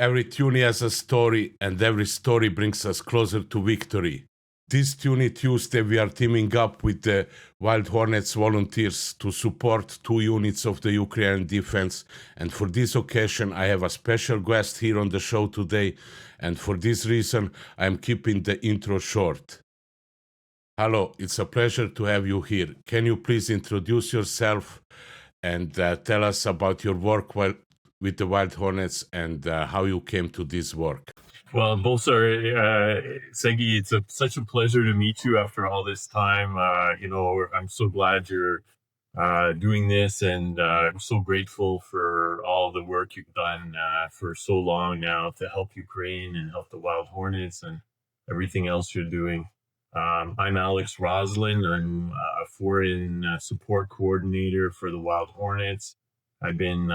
Every Toonie has a story, and every story brings us closer to victory. This Toonie Tuesday, we are teaming up with the Wild Hornets volunteers to support 2 units of the Ukrainian defense. And for this occasion, I have a special guest here on the show today. And for this reason, I am keeping the intro short. Hello, it's a pleasure to have you here. Can you please introduce yourself and tell us about your work with the Wild Hornets and how you came to this work? Well, Segi, it's such a pleasure to meet you after all this time. I'm so glad you're doing this, and I'm so grateful for all the work you've done for so long now to help Ukraine and help the Wild Hornets and everything else you're doing. I'm Alex Roslin. I'm a foreign support coordinator for the Wild Hornets. I've been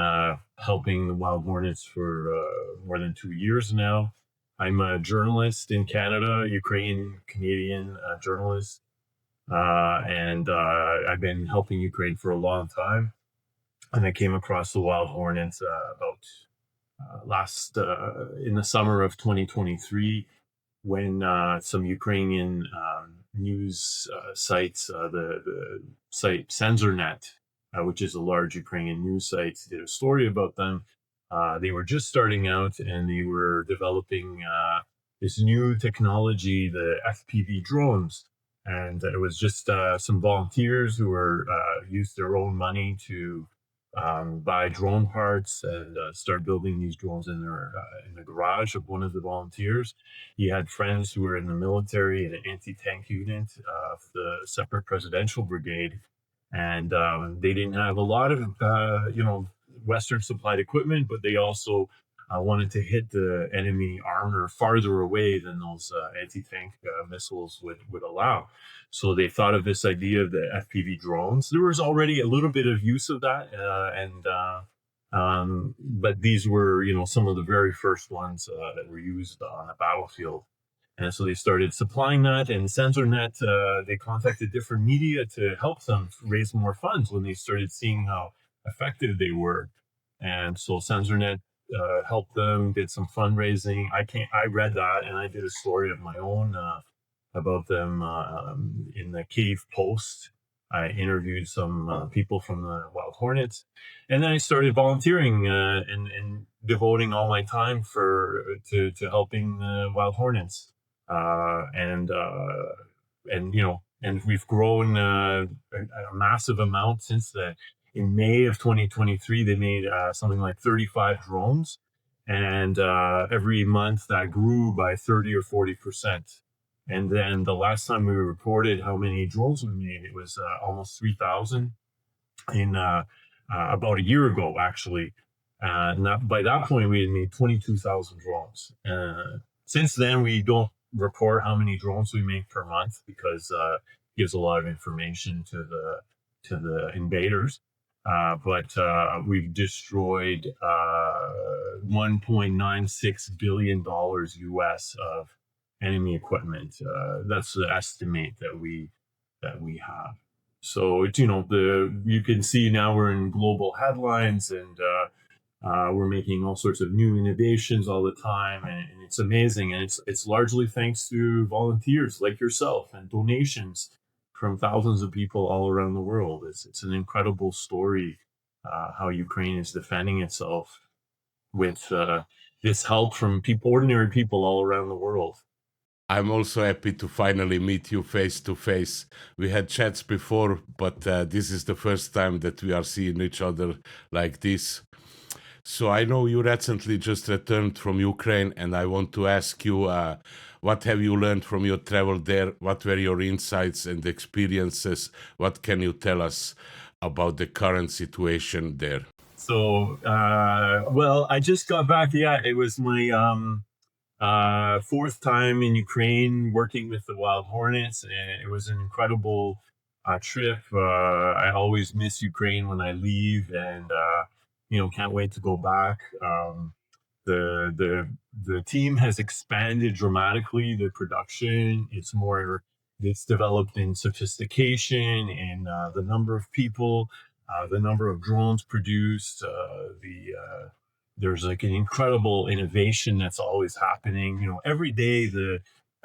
helping the Wild Hornets for more than 2 years now. I'm a journalist in Canada, Ukrainian-Canadian journalist, and I've been helping Ukraine for a long time. And I came across the Wild Hornets about in the summer of 2023 when some Ukrainian news sites, the site Censornet, which is a large Ukrainian news site, did a story about them. They were just starting out and they were developing this new technology, the FPV drones. And it was just some volunteers who were used their own money to buy drone parts and start building these drones in the garage of one of the volunteers. He had friends who were in the military in an anti-tank unit of the Separate Presidential Brigade, and they didn't have a lot of Western supplied equipment, but they also wanted to hit the enemy armor farther away than those anti-tank missiles would allow. So they thought of this idea of the FPV drones. There was already a little bit of use of that, but these were, some of the very first ones that were used on the battlefield. And so they started supplying that, and Censornet, they contacted different media to help them raise more funds when they started seeing how effective they were. And so Censornet helped them, did some fundraising. I read that, and I did a story of my own about them in the Kyiv Post. I interviewed some people from the Wild Hornets, and then I started volunteering and devoting all my time to helping the Wild Hornets. And we've grown a massive amount since then. In May of 2023, they made something like 35 drones, and every month that grew by 30 or 40%. And then the last time we reported how many drones we made, it was almost 3,000 in about a year ago, actually. By that point, we had made 22,000 drones. Since then, we don't report how many drones we make per month because it gives a lot of information to the invaders. But we've destroyed $1.96 billion US of enemy equipment. That's the estimate that we have. So you can see now we're in global headlines, and we're making all sorts of new innovations all the time, and it's amazing. And it's largely thanks to volunteers like yourself and donations from thousands of people all around the world. It's an incredible story how Ukraine is defending itself with this help from ordinary people all around the world. I'm also happy to finally meet you face to face. We had chats before, but this is the first time that we are seeing each other like this. So I know you recently just returned from Ukraine, and I want to ask you, what have you learned from your travel there? What were your insights and experiences? What can you tell us about the current situation there? So, well, I just got back. Yeah, it was my fourth time in Ukraine working with the Wild Hornets, and it was an incredible trip. I always miss Ukraine when I leave, and can't wait to go back. The team has expanded dramatically. The production, it's developed in sophistication and the number of people, the number of drones produced, there's like an incredible innovation that's always happening. Every day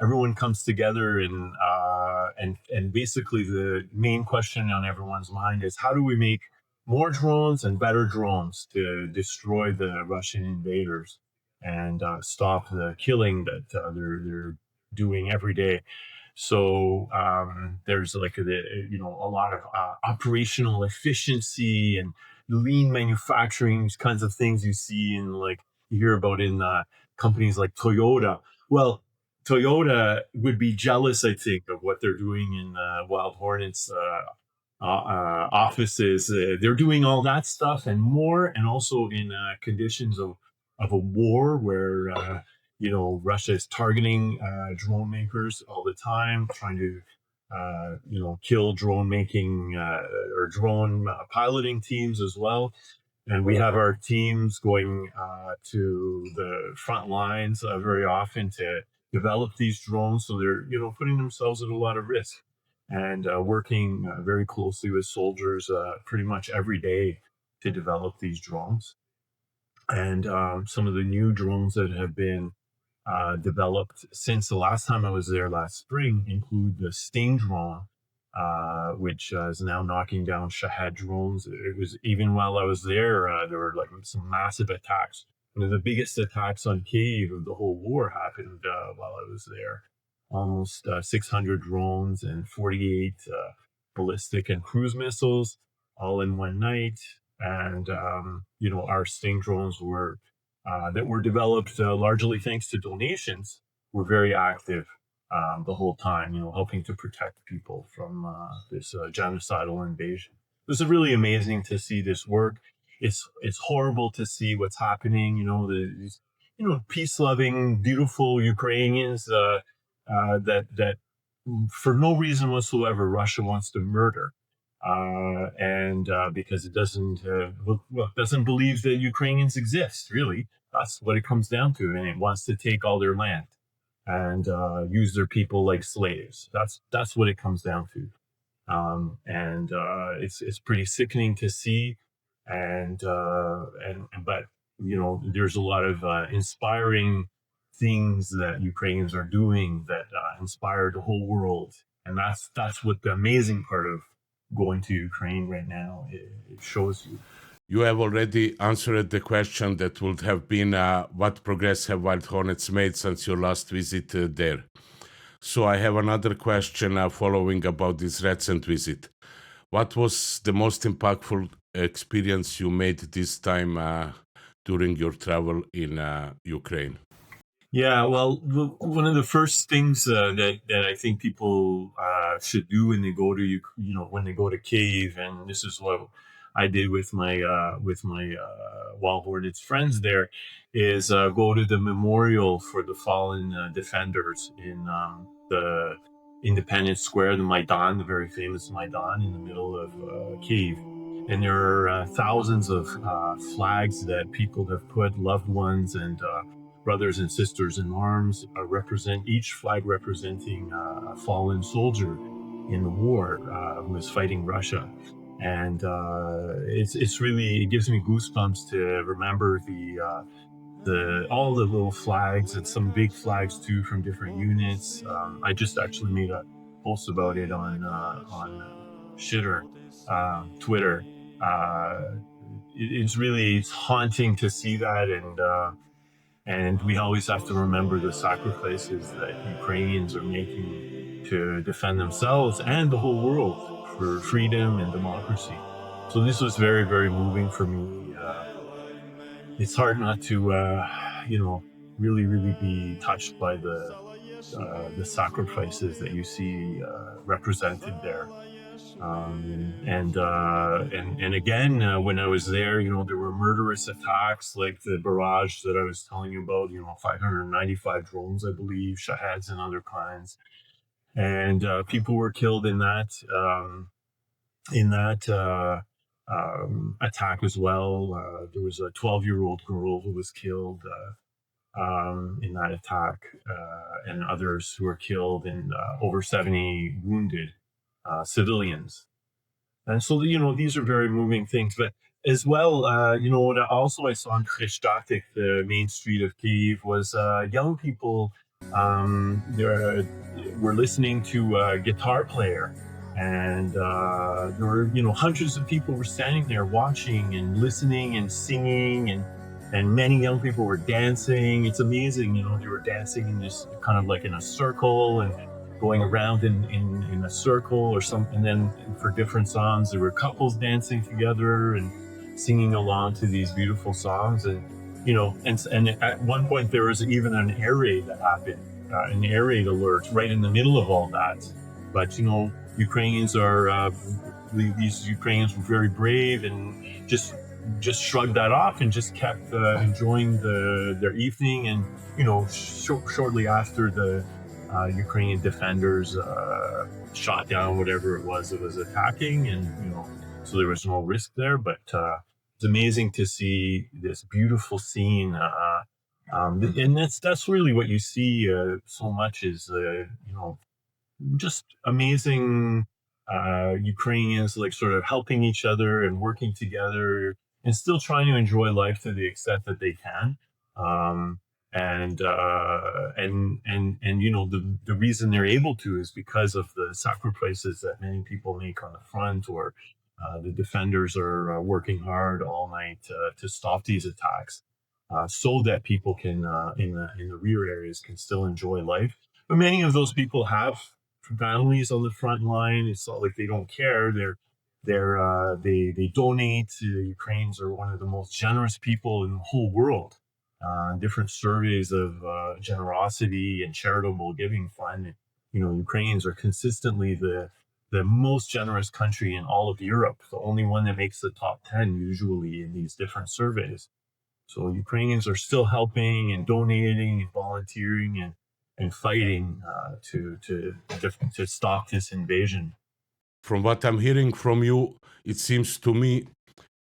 everyone comes together, and basically the main question on everyone's mind is, how do we make more drones and better drones to destroy the Russian invaders and stop the killing that they're doing every day. So there's like a lot of operational efficiency and lean manufacturing, these kinds of things you see in, like, you hear about in companies like Toyota. Well, Toyota would be jealous, I think, of what they're doing in Wild Hornets offices. They're doing all that stuff and more, and also in conditions of a war where Russia is targeting drone makers all the time, trying to kill drone making or drone piloting teams as well. And we have our teams going to the front lines very often to develop these drones. So they're putting themselves at a lot of risk, and working very closely with soldiers pretty much every day to develop these drones. And some of the new drones that have been developed since the last time I was there last spring include the Sting drone, which is now knocking down Shahed drones. It was, even while I was there, there were like some massive attacks. One of the biggest attacks on Kyiv of the whole war happened while I was there. Almost 600 drones and 48 ballistic and cruise missiles all in one night. And, our Sting drones that were developed largely thanks to donations, were very active the whole time, helping to protect people from this genocidal invasion. It was really amazing to see this work. It's horrible to see what's happening. These peace-loving, beautiful Ukrainians that for no reason whatsoever Russia wants to murder. And because it doesn't believe that Ukrainians exist. Really, that's what it comes down to, and it wants to take all their land and use their people like slaves. That's what it comes down to, and it's pretty sickening to see, and but there's a lot of inspiring things that Ukrainians are doing that inspire the whole world, and that's what the amazing part of going to Ukraine right now it shows you. You have already answered the question that would have been what progress have Wild Hornets made since your last visit there? So I have another question following about this recent visit. What was the most impactful experience you made this time during your travel in Ukraine? Yeah, well, one of the first things that I think people should do when they go to when they go to Kyiv, and this is what I did with my Wild Hornets friends there, is go to the memorial for the fallen defenders in the Independence Square, the Maidan, the very famous Maidan in the middle of Kyiv. And there are thousands of flags that people have put, loved ones and brothers and sisters in arms, each flag representing a fallen soldier in the war who was fighting Russia. And it gives me goosebumps to remember all the little flags, and some big flags too from different units. I just actually made a post about it on Shitter Twitter. It's haunting to see that, and we always have to remember the sacrifices that Ukrainians are making to defend themselves and the whole world for freedom and democracy. So this was very, very moving for me. It's hard not to, really, really be touched by the sacrifices that you see represented there. And again, when I was there, there were murderous attacks like the barrage that I was telling you about. 595 drones, I believe, Shaheds and other kinds, and people were killed in that attack as well. There was a 12-year-old girl who was killed in that attack, and others who were killed, and over 70 wounded civilians. And so, these are very moving things. But as well, what also I saw in Kreshtatik, the main street of Kyiv, was young people. There were listening to a guitar player, and there were hundreds of people were standing there watching and listening and singing, and many young people were dancing. It's amazing, they were dancing in this kind of like in a circle and going around in a circle or something. And then for different songs, there were couples dancing together and singing along to these beautiful songs. And and at one point there was even an air raid that happened, an air raid alert right in the middle of all that. But Ukrainians are these Ukrainians were very brave and just shrugged that off and just kept enjoying their evening. And shortly after, the Ukrainian defenders shot down whatever it was attacking, and so there was no risk there. But it's amazing to see this beautiful scene, and that's really what you see so much is just amazing Ukrainians like sort of helping each other and working together and still trying to enjoy life to the extent that they can. Um, and the reason they're able to is because of the sacrifices that many people make on the front, or the defenders are working hard all night to stop these attacks, so that people can in the rear areas can still enjoy life. But many of those people have families on the front line. It's not like they don't care. They donate. Ukrainians are one of the most generous people in the whole world. Different surveys of generosity and charitable giving find, Ukrainians are consistently the most generous country in all of Europe, the only one that makes the top 10 usually in these different surveys. So Ukrainians are still helping and donating and volunteering and fighting to stop this invasion. From what I'm hearing from you, it seems to me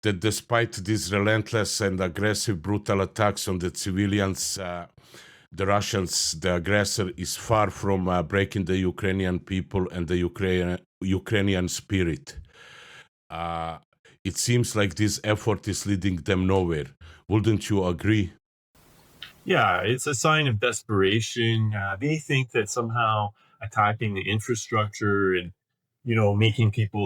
that despite these relentless and aggressive, brutal attacks on the civilians, the Russians, the aggressor, is far from breaking the Ukrainian people and the Ukrainian spirit. It seems like this effort is leading them nowhere. Wouldn't you agree? Yeah, it's a sign of desperation. They think that somehow attacking the infrastructure and making people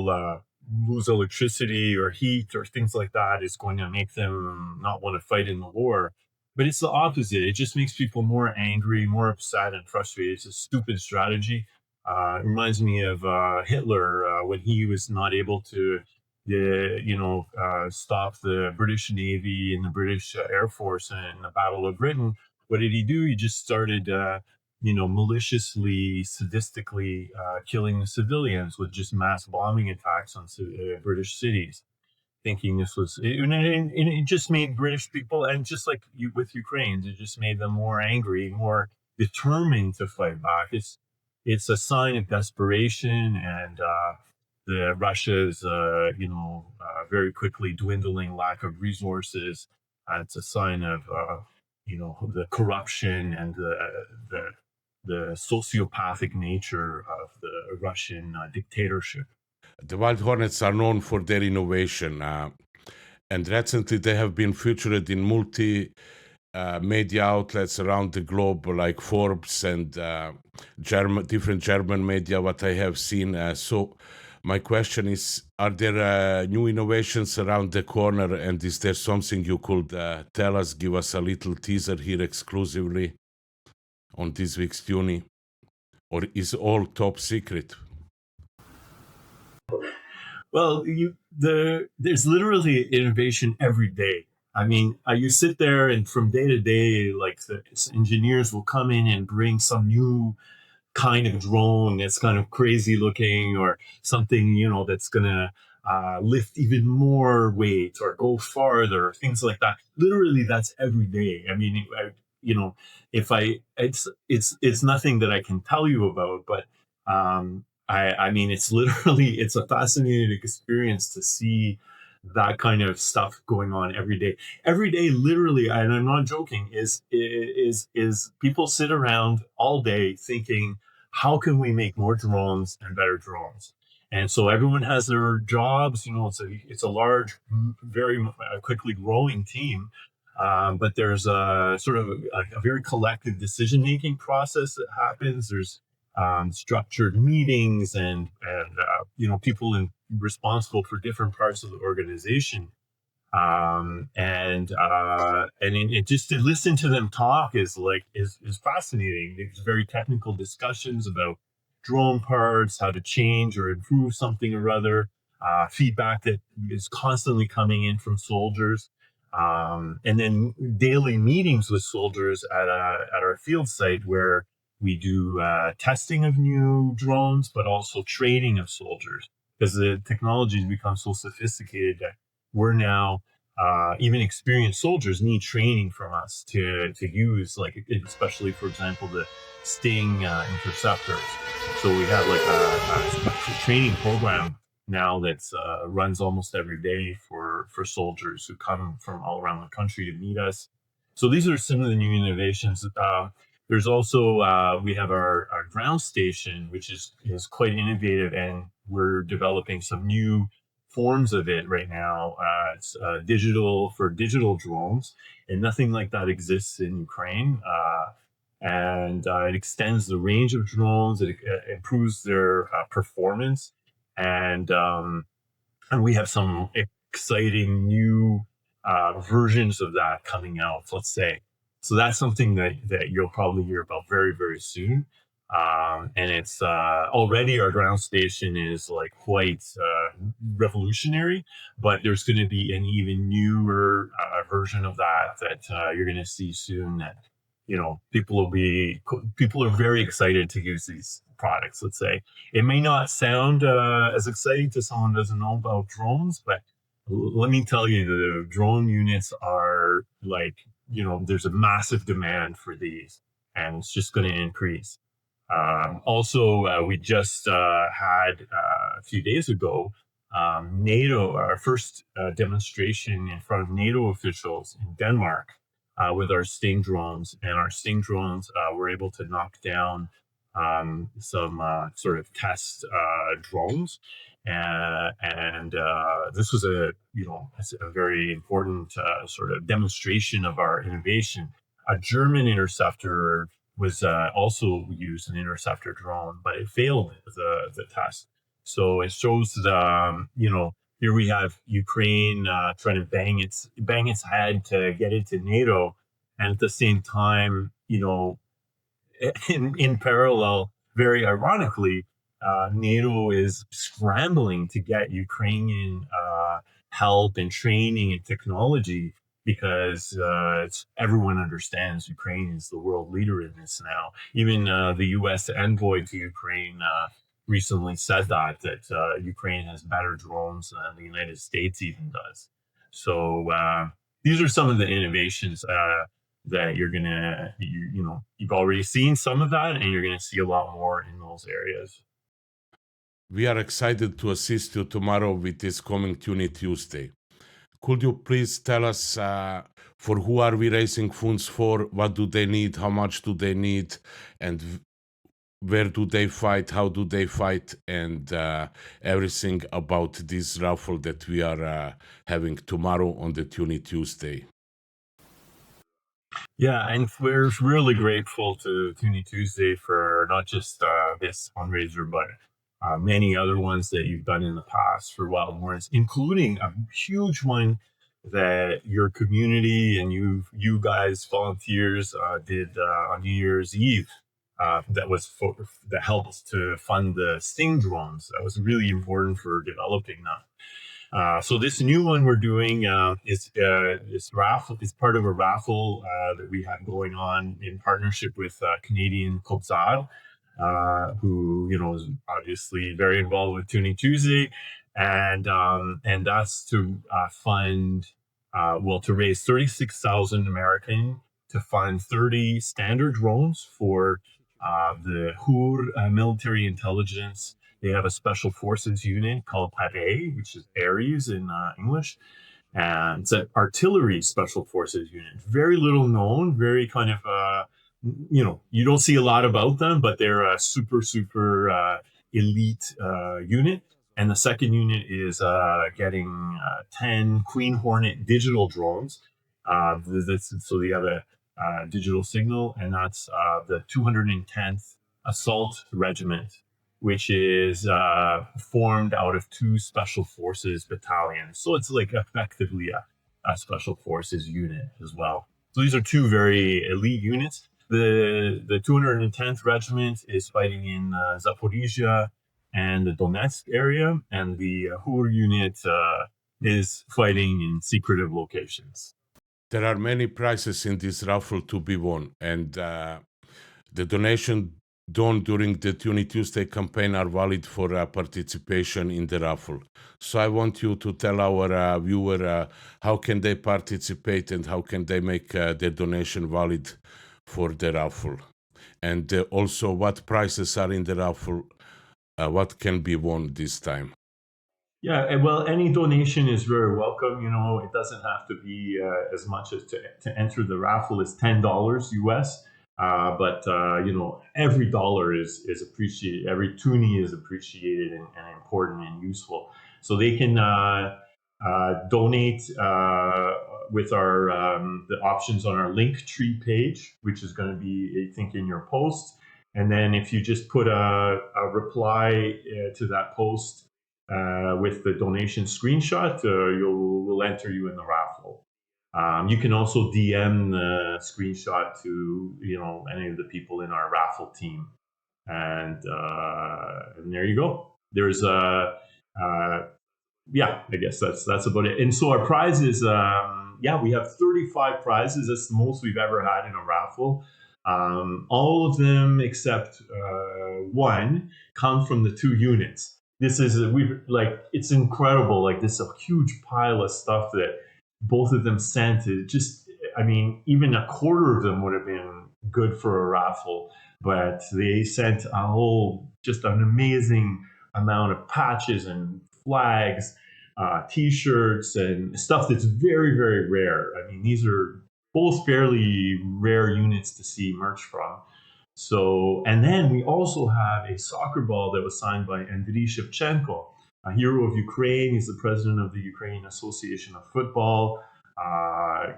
lose electricity or heat or things like that is going to make them not want to fight in the war. But it's the opposite. It just makes people more angry, more upset, and frustrated. It's a stupid strategy. It reminds me of Hitler when he was not able to, stop the British Navy and the British Air Force in the Battle of Britain. What did he do? He just started maliciously, sadistically killing the civilians with just mass bombing attacks on British cities, thinking this was, it just made British people, and just like with Ukrainians, it just made them more angry, more determined to fight back. It's a sign of desperation, and the Russia's, very quickly dwindling lack of resources. It's a sign of, the corruption and the sociopathic nature of the Russian dictatorship. The Wild Hornets are known for their innovation, and recently they have been featured in multi media outlets around the globe, like Forbes and different German media. What I have seen. So, my question is: are there new innovations around the corner? And is there something you could tell us? Give us a little teaser here exclusively on this week's Toonie, or is all top secret? Well, there's literally innovation every day. I mean, you sit there and from day to day, like the engineers will come in and bring some new kind of drone that's kind of crazy looking, or something, that's going to lift even more weight or go farther, things like that. Literally, that's every day. I mean, if it's nothing that I can tell you about, but I mean, it's literally, it's a fascinating experience to see that kind of stuff going on every day. Every day, literally, and I'm not joking, is people sit around all day thinking, how can we make more drones and better drones? And so everyone has their jobs. It's a large, very quickly growing team. But there's a sort of a very collective decision-making process that happens. There's structured meetings and people responsible for different parts of the organization. Just to listen to them talk is fascinating. There's very technical discussions about drone parts, how to change or improve something or other, feedback that is constantly coming in from soldiers, and then daily meetings with soldiers at our field site where we do testing of new drones, but also training of soldiers because the technology has become so sophisticated that we're now even experienced soldiers need training from us to use, like, especially for example the Sting interceptors. So we have like a training program now that's runs almost every day for soldiers who come from all around the country to meet us. So these are some of the new innovations. There's also we have our ground station, which is quite innovative, and we're developing some new forms of it right now. It's digital for digital drones, and nothing like that exists in Ukraine. And it extends the range of drones. It improves their performance, and we have some exciting new versions of that coming out. Let's say, so that's something that you'll probably hear about very, very soon. And it's already our ground station is like quite revolutionary, but there's going to be an even newer version of that you're going to see soon. That people are very excited to use these products. Let's say it may not sound as exciting to someone who doesn't know about drones, but let me tell you, the drone units are like, there's a massive demand for these, and it's just going to increase. Also, we just had a few days ago NATO, our first demonstration in front of NATO officials in Denmark with our Sting drones. And our Sting drones were able to knock down some sort of test drones. And this was a very important sort of demonstration of our innovation. A German interceptor was also used, an interceptor drone, but it failed the test. So it shows that here we have Ukraine trying to bang its head to get into NATO, and at the same time, in parallel, very ironically, NATO is scrambling to get Ukrainian help and training and technology because everyone understands Ukraine is the world leader in this now. Even the U.S. envoy to Ukraine recently said that Ukraine has better drones than the United States even does. So these are some of the innovations that you've already seen some of that, and you're going to see a lot more in those areas. We are excited to assist you tomorrow with this coming Toonie Tuesday. Could you please tell us for who are we raising funds for? What do they need? How much do they need? And where do they fight? How do they fight? And everything about this raffle that we are having tomorrow on the Toonie Tuesday. Yeah, and we're really grateful to Toonie Tuesday for not just this fundraiser, but many other ones that you've done in the past for Wild Hornets, including a huge one that your community and you guys, volunteers, did on New Year's Eve. That helped to fund the Sting drones. That was really important for developing that. So this new one we're doing is raffle. It's part of a raffle that we have going on in partnership with Canadian Cobzal, who is obviously very involved with Toonie Tuesday, and that's to fund to raise 36,000 American to fund 30 standard drones for the HUR military intelligence. They have a special forces unit called PARE, which is Ares in English. And it's an artillery special forces unit. Very little known, very kind of, you don't see a lot about them, but they're a super elite unit. And the second unit is getting 10 Queen Hornet digital drones. So you have a digital signal, and that's the 210th Assault Regiment, which is formed out of 2 Special Forces battalions. So it's like effectively a Special Forces unit as well. So these are 2 very elite units. The 210th Regiment is fighting in Zaporizhia and the Donetsk area, and the Hur unit is fighting in secretive locations. There are many prizes in this raffle to be won, and the donation done during the Toonie Tuesday campaign are valid for participation in the raffle. So I want you to tell our viewer how can they participate and how can they make their donation valid for the raffle, and also what prizes are in the raffle, what can be won this time. Yeah, well, any donation is very welcome. It doesn't have to be as much as to enter the raffle is $10 US. But every dollar is appreciated. Every toonie is appreciated and important and useful. So they can donate with the options on our Linktree page, which is going to be, I think, in your post. And then if you just put a reply to that post with the donation screenshot, we'll enter you in the raffle. You can also DM the screenshot to any of the people in our raffle team, and there you go. There's yeah, I guess that's about it. And so our prizes, we have 35 prizes. That's the most we've ever had in a raffle. All of them except one come from the 2 units. This is it's incredible. Like, this is a huge pile of stuff that both of them sent. Even a quarter of them would have been good for a raffle, but they sent just an amazing amount of patches and flags, t-shirts, and stuff that's very, very rare. These are both fairly rare units to see merch from. So, and then we also have a soccer ball that was signed by Andriy Shevchenko, a hero of Ukraine. He's the president of the Ukrainian Association of Football,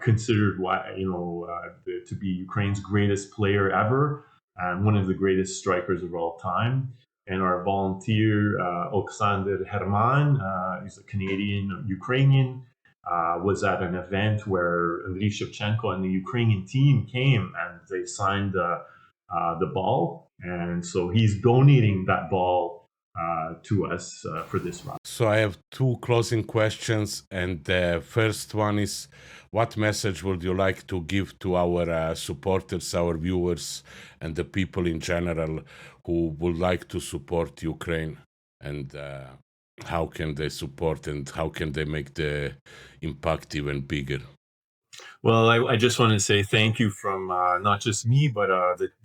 considered to be Ukraine's greatest player ever and one of the greatest strikers of all time. And our volunteer, Oksandr Herman, he's a Canadian Ukrainian, was at an event where Andriy Shevchenko and the Ukrainian team came and they signed the ball. And so he's donating that ball to us for this round. So I have 2 closing questions, and the first one is, what message would you like to give to our supporters, our viewers, and the people in general who would like to support Ukraine? And how can they support, and how can they make the impact even bigger? Well, I just want to say thank you from not just me, but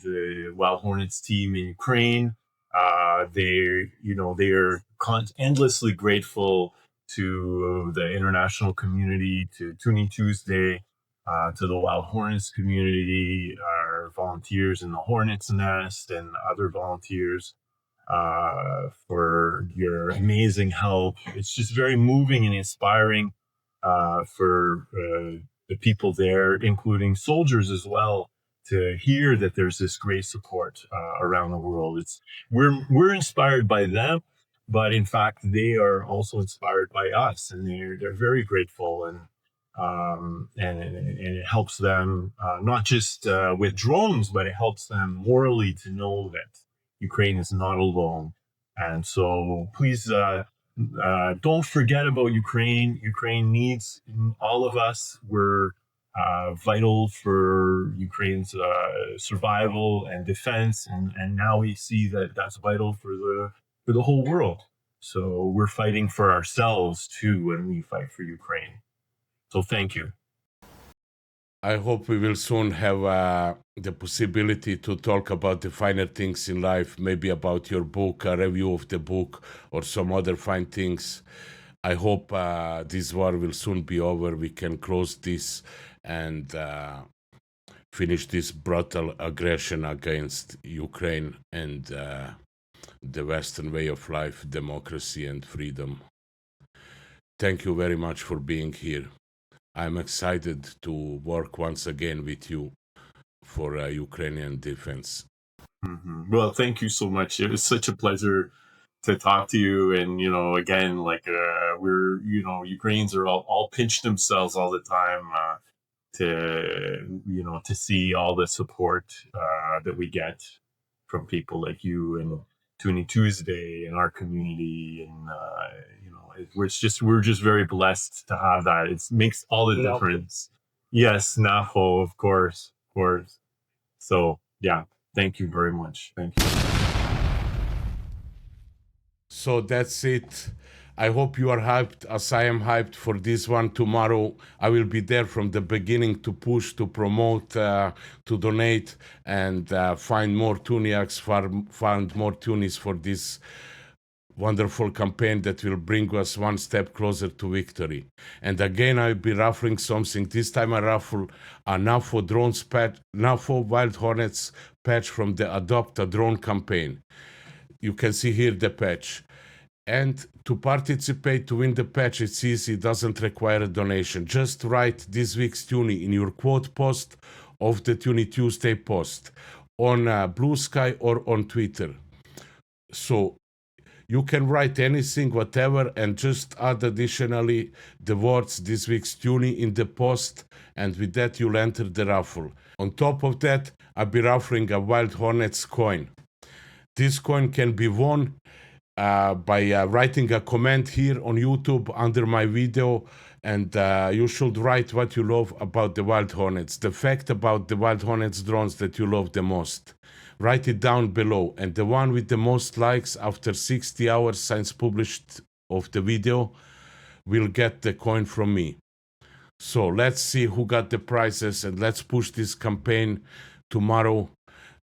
the Wild Hornets team in Ukraine. They are endlessly grateful to the international community, to Toonie Tuesday, to the Wild Hornets community, our volunteers in the Hornets Nest, and other volunteers for your amazing help. It's just very moving and inspiring for the people there, including soldiers as well, to hear that there's this great support around the world. We're inspired by them, but in fact they are also inspired by us, and they're very grateful, and it helps them not just with drones, but it helps them morally to know that Ukraine is not alone. And so please don't forget about Ukraine. Ukraine needs all of us. We're vital for Ukraine's survival and defense, and now we see that that's vital for the whole world. So we're fighting for ourselves too when we fight for Ukraine. So thank you. I hope we will soon have the possibility to talk about the finer things in life, maybe about your book, a review of the book, or some other fine things. I hope this war will soon be over. We can close this and finish this brutal aggression against Ukraine, and the Western way of life, democracy, and freedom. Thank you very much for being here. I'm excited to work once again with you for Ukrainian defense. Well, thank you so much. It was such a pleasure to talk to you. And, again, like we're, Ukrainians are all pinch themselves all the time to see all the support that we get from people like you and Toonie Tuesday and our community. And, we're just very blessed to have that. It makes all the difference. Yes, NAFO, of course. So, yeah. Thank you very much. Thank you. So that's it. I hope you are hyped as I am hyped for this one tomorrow. I will be there from the beginning to push, to promote, to donate, and find more Tuniacs, find more Tunis for this wonderful campaign that will bring us one step closer to victory. And again, I'll be raffling something. This time I raffle a NAFO drones patch, NAFO Wild Hornets patch from the Adopt a Drone campaign. You can see here the patch. And to participate, to win the patch, it's easy, it doesn't require a donation. Just write this week's Toonie in your quote post of the Toonie Tuesday post on Blue Sky or on Twitter. So you can write anything, whatever, and just add additionally the words this week's Toonie in the post, and with that you'll enter the raffle. On top of that, I'll be raffling a Wild Hornets coin. This coin can be won by writing a comment here on YouTube under my video, and you should write what you love about the Wild Hornets, the fact about the Wild Hornets drones that you love the most. Write it down below, and the one with the most likes after 60 hours since published of the video will get the coin from me. So let's see who got the prizes, and let's push this campaign tomorrow.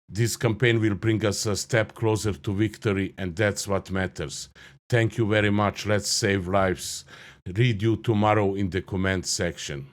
This campaign will bring us a step closer to victory, and that's what matters. Thank you very much. Let's save lives. Read you tomorrow in the comment section.